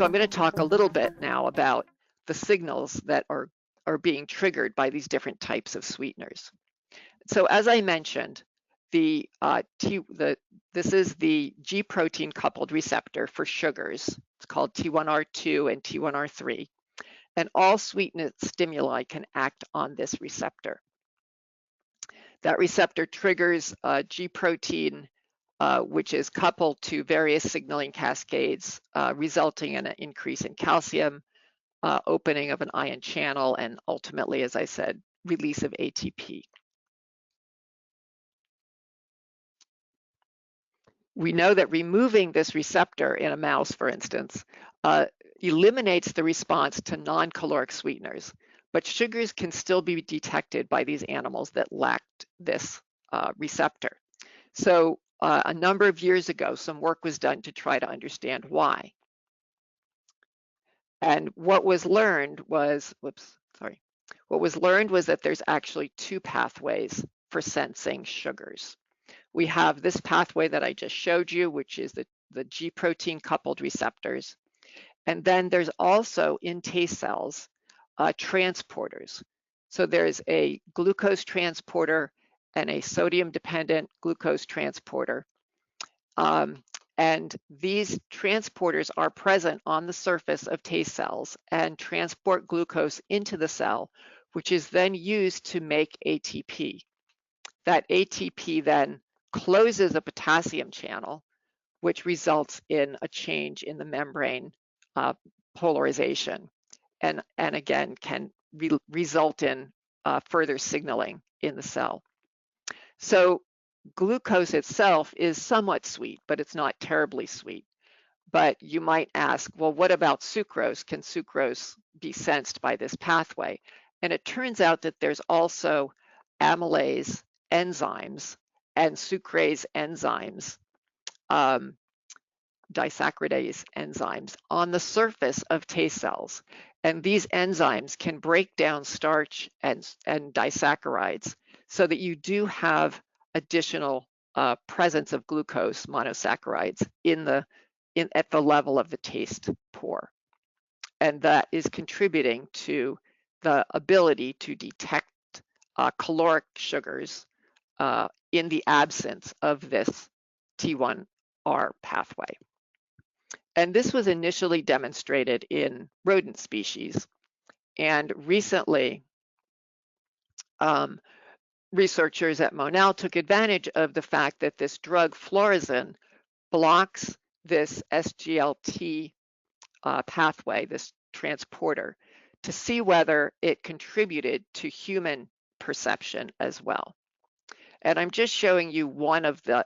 So I'm going to talk a little bit now about the signals that are being triggered by these different types of sweeteners. So as I mentioned, this is the G protein coupled receptor for sugars. It's called T1R2 and T1R3. And all sweetness stimuli can act on this receptor. That receptor triggers G protein, which is coupled to various signaling cascades, resulting in an increase in calcium, opening of an ion channel, and ultimately, as I said, release of ATP. We know that removing this receptor in a mouse, for instance, eliminates the response to non-caloric sweeteners, but sugars can still be detected by these animals that lacked this receptor. So a number of years ago, some work was done to try to understand why. And what was learned was, what was learned was that there's actually two pathways for sensing sugars. We have this pathway that I just showed you, which is the G protein coupled receptors. And then there's also in taste cells, transporters. So there's a glucose transporter and a sodium dependent glucose transporter. And these transporters are present on the surface of taste cells and transport glucose into the cell, which is then used to make ATP. That ATP then closes a potassium channel, which results in a change in the membrane polarization, and again can result in further signaling in the cell. So glucose itself is somewhat sweet, but it's not terribly sweet. But you might ask, well, what about sucrose? Can sucrose be sensed by this pathway? And it turns out that there's also amylase enzymes and sucrase enzymes, disaccharidase enzymes on the surface of taste cells. And these enzymes can break down starch and disaccharides so that you do have additional presence of glucose monosaccharides at the level of the taste pore. And that is contributing to the ability to detect caloric sugars in the absence of this T1R pathway. And this was initially demonstrated in rodent species. And recently, researchers at Monell took advantage of the fact that this drug Rawson blocks this SGLT pathway, this transporter, to see whether it contributed to human perception as well. And I'm just showing you one of the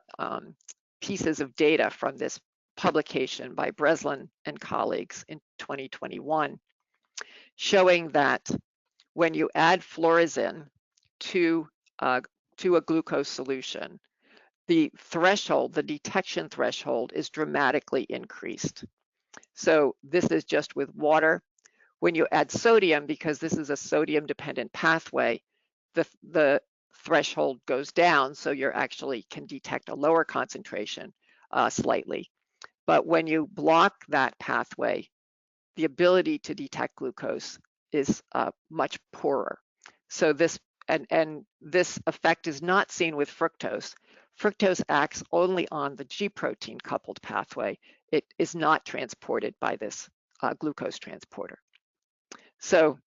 pieces of data from this publication by Breslin and colleagues in 2021, showing that when you add Rawson to a glucose solution, the threshold, the detection threshold, is dramatically increased. So this is just with water. When you add sodium, because this is a sodium dependent pathway, the threshold goes down, so you actually can detect a lower concentration slightly. But when you block that pathway, the ability to detect glucose is much poorer. So this this effect is not seen with fructose. Fructose acts only on the G protein coupled pathway. It is not transported by this glucose transporter. So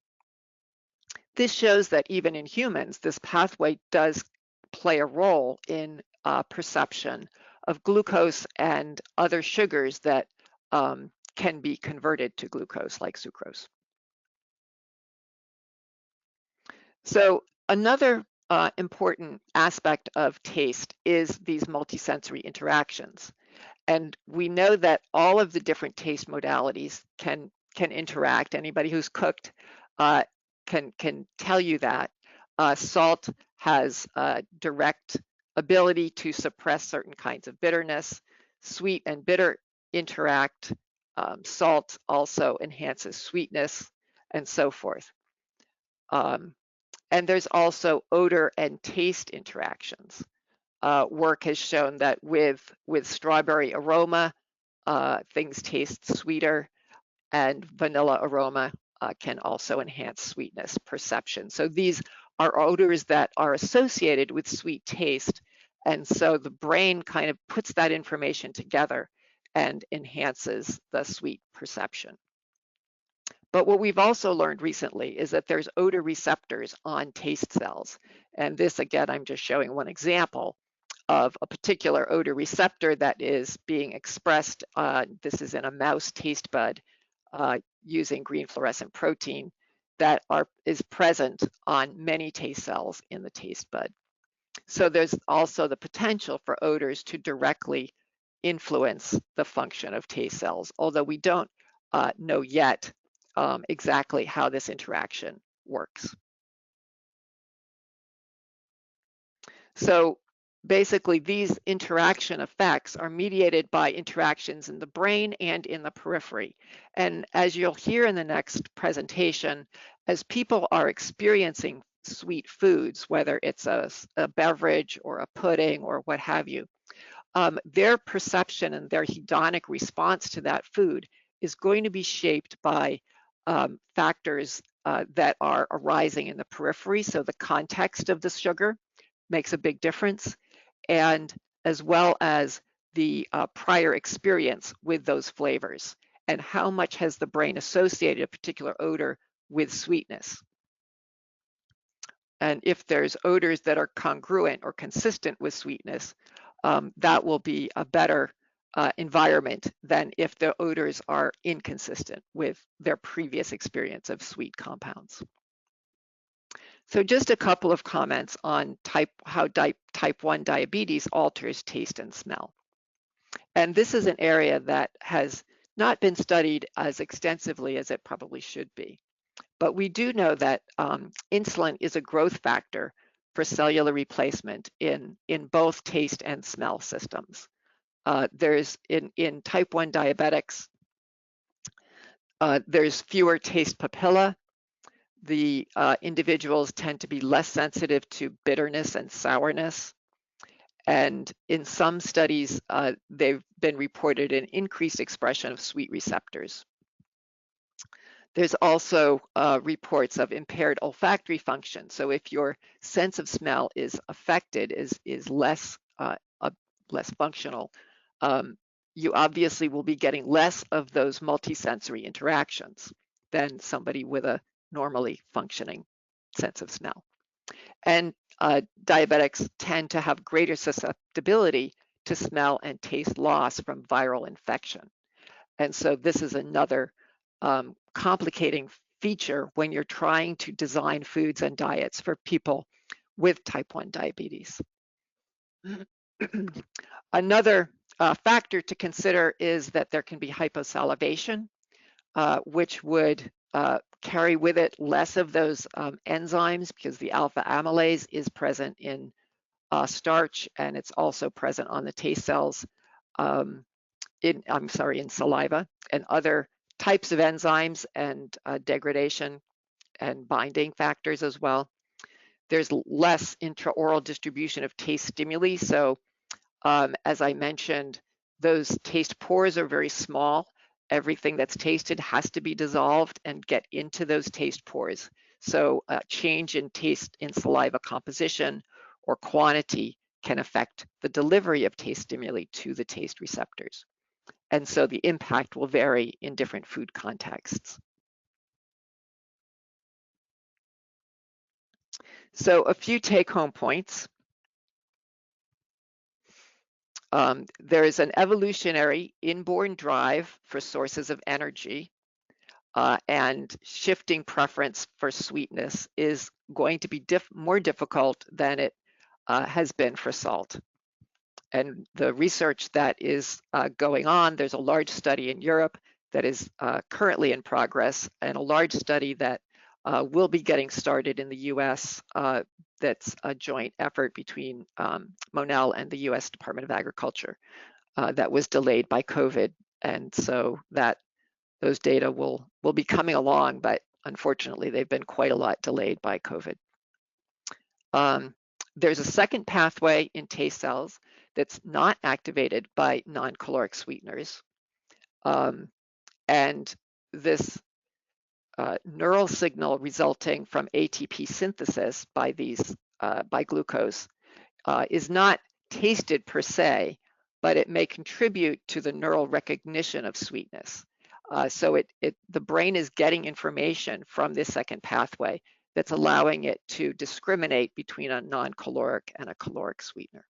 this shows that even in humans, this pathway does play a role in perception of glucose and other sugars that can be converted to glucose, like sucrose. So another important aspect of taste is these multisensory interactions. And we know that all of the different taste modalities can interact. Anybody who's cooked can tell you that. Salt has a direct ability to suppress certain kinds of bitterness. Sweet and bitter interact. Salt also enhances sweetness, and so forth. And there's also odor and taste interactions. Work has shown that with strawberry aroma, things taste sweeter. and vanilla aroma can also enhance sweetness perception. So these are odors that are associated with sweet taste. And so the brain kind of puts that information together and enhances the sweet perception. But what we've also learned recently is that there's odor receptors on taste cells. And this, again, I'm just showing one example of a particular odor receptor that is being expressed. This is in a mouse taste bud using green fluorescent protein that is present on many taste cells in the taste bud. So there's also the potential for odors to directly influence the function of taste cells, although we don't know yet exactly how this interaction works. So basically, these interaction effects are mediated by interactions in the brain and in the periphery. And as you'll hear in the next presentation, as people are experiencing sweet foods, whether it's a beverage or a pudding or what have you, their perception and their hedonic response to that food is going to be shaped by factors that are arising in the periphery. So the context of the sugar makes a big difference, and as well as the prior experience with those flavors and how much has the brain associated a particular odor with sweetness. And if there's odors that are congruent or consistent with sweetness, that will be a better environment than if the odors are inconsistent with their previous experience of sweet compounds. So just a couple of comments on how type 1 diabetes alters taste and smell. And this is an area that has not been studied as extensively as it probably should be. But we do know that insulin is a growth factor for cellular replacement in both taste and smell systems. There's in type 1 diabetics, there's fewer taste papilla. The individuals tend to be less sensitive to bitterness and sourness. And in some studies, they've been reported an increased expression of sweet receptors. There's also reports of impaired olfactory function. So if your sense of smell is affected, is less functional, you obviously will be getting less of those multisensory interactions than somebody with a normally functioning sense of smell. And diabetics tend to have greater susceptibility to smell and taste loss from viral infection. And so this is another complicating feature when you're trying to design foods and diets for people with type 1 diabetes. Another factor to consider is that there can be hyposalivation, which would carry with it less of those enzymes because the alpha amylase is present in starch and it's also present on the taste cells in saliva and other types of enzymes and degradation and binding factors as well. There's less intraoral distribution of taste stimuli. So as I mentioned, those taste pores are very small. Everything that's tasted has to be dissolved and get into those taste pores. So change in taste in saliva composition or quantity can affect the delivery of taste stimuli to the taste receptors. And so the impact will vary in different food contexts. So a few take-home points. There is an evolutionary inborn drive for sources of energy, and shifting preference for sweetness is going to be more difficult than it has been for salt. And the research that is going on, there's a large study in Europe that is currently in progress, and a large study that will be getting started in the US that's a joint effort between Monell and the US Department of Agriculture that was delayed by COVID. And so those data will be coming along, but unfortunately they've been quite a lot delayed by COVID. There's a second pathway in taste cells that's not activated by non-caloric sweeteners. And this neural signal resulting from ATP synthesis by glucose is not tasted per se, but it may contribute to the neural recognition of sweetness. So the brain is getting information from this second pathway that's allowing it to discriminate between a non-caloric and a caloric sweetener.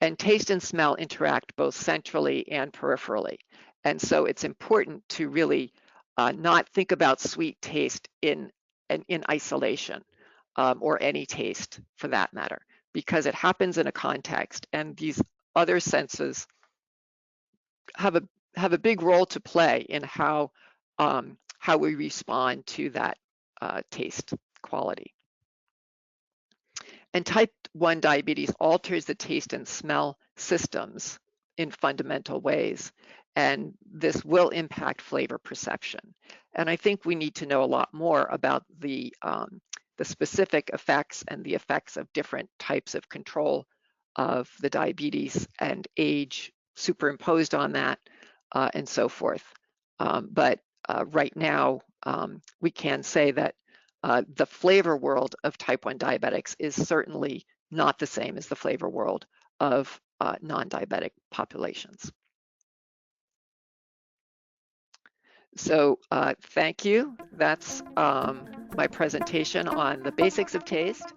And taste and smell interact both centrally and peripherally. And so it's important to really not think about sweet taste in isolation, or any taste for that matter, because it happens in a context, and these other senses have a big role to play in how we respond to that taste quality. And type 1 diabetes alters the taste and smell systems in fundamental ways, and this will impact flavor perception. And I think we need to know a lot more about the specific effects and the effects of different types of control of the diabetes and age superimposed on that, and so forth. But right now, we can say that the flavor world of type 1 diabetics is certainly not the same as the flavor world of non-diabetic populations. So thank you. That's my presentation on the basics of taste.